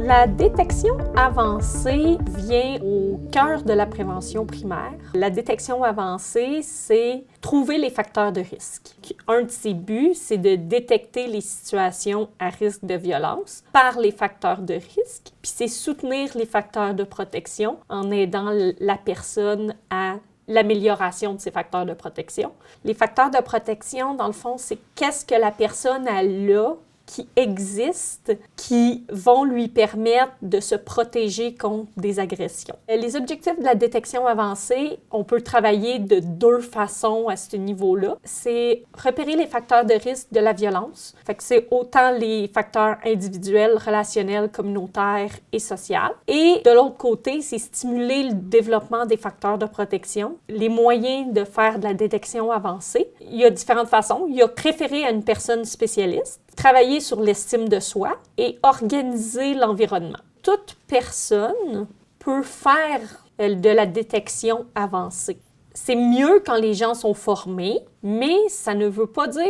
La détection avancée vient au cœur de la prévention primaire. La détection avancée, c'est trouver les facteurs de risque. Un de ses buts, c'est de détecter les situations à risque de violence par les facteurs de risque, puis c'est soutenir les facteurs de protection en aidant la personne à l'amélioration de ces facteurs de protection. Les facteurs de protection, dans le fond, c'est qu'est-ce que la personne a là qui existent, qui vont lui permettre de se protéger contre des agressions. Les objectifs de la détection avancée, on peut travailler de deux façons à ce niveau-là. C'est repérer les facteurs de risque de la violence. Fait que c'est autant les facteurs individuels, relationnels, communautaires et sociaux. Et de l'autre côté, c'est stimuler le développement des facteurs de protection. Les moyens de faire de la détection avancée, il y a différentes façons. Il y a référer à une personne spécialiste, travailler sur l'estime de soi et organiser l'environnement. Toute personne peut faire de la détection avancée. C'est mieux quand les gens sont formés, mais ça ne veut pas dire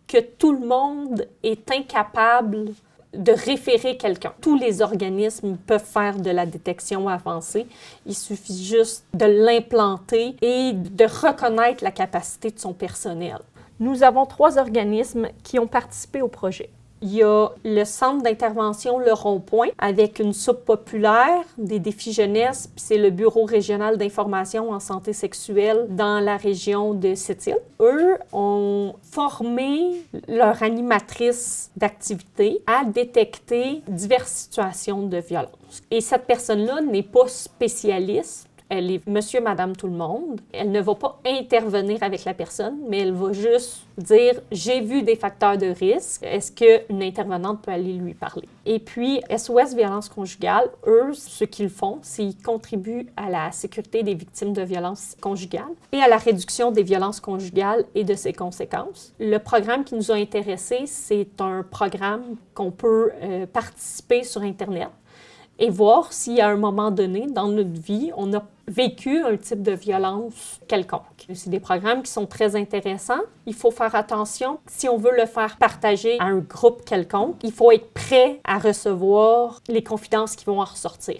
que tout le monde est incapable de référer quelqu'un. Tous les organismes peuvent faire de la détection avancée. Il suffit juste de l'implanter et de reconnaître la capacité de son personnel. Nous avons 3 organismes qui ont participé au projet. Il y a le Centre d'intervention Le Rond-Point avec une soupe populaire, des défis jeunesse, puis c'est le Bureau régional d'information en santé sexuelle dans la région de Sept-Îles. Eux ont formé leur animatrice d'activité à détecter diverses situations de violence. Et cette personne-là n'est pas spécialiste. Elle est monsieur, madame, tout le monde. Elle ne va pas intervenir avec la personne, mais elle va juste dire « j'ai vu des facteurs de risque, est-ce qu'une intervenante peut aller lui parler? » Et puis, SOS Violence conjugale, eux, ce qu'ils font, c'est qu'ils contribuent à la sécurité des victimes de violences conjugales et à la réduction des violences conjugales et de ses conséquences. Le programme qui nous a intéressés, c'est un programme qu'on peut participer sur Internet et voir si, à un moment donné, dans notre vie, on a vécu un type de violence quelconque. C'est des programmes qui sont très intéressants. Il faut faire attention. Si on veut le faire partager à un groupe quelconque, il faut être prêt à recevoir les confidences qui vont en ressortir.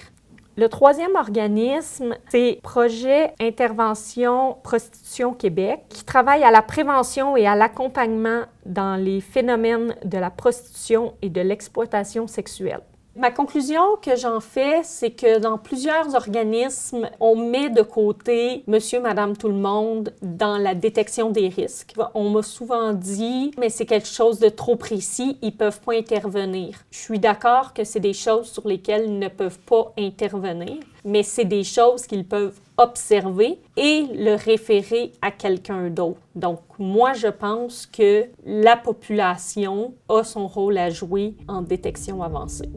Le 3e organisme, c'est Projet Intervention Prostitution Québec, qui travaille à la prévention et à l'accompagnement dans les phénomènes de la prostitution et de l'exploitation sexuelle. Ma conclusion que j'en fais, c'est que dans plusieurs organismes, on met de côté monsieur, madame, tout le monde dans la détection des risques. On m'a souvent dit, mais c'est quelque chose de trop précis, ils ne peuvent pas intervenir. Je suis d'accord que c'est des choses sur lesquelles ils ne peuvent pas intervenir, mais c'est des choses qu'ils peuvent observer et le référer à quelqu'un d'autre. Donc, moi, je pense que la population a son rôle à jouer en détection avancée.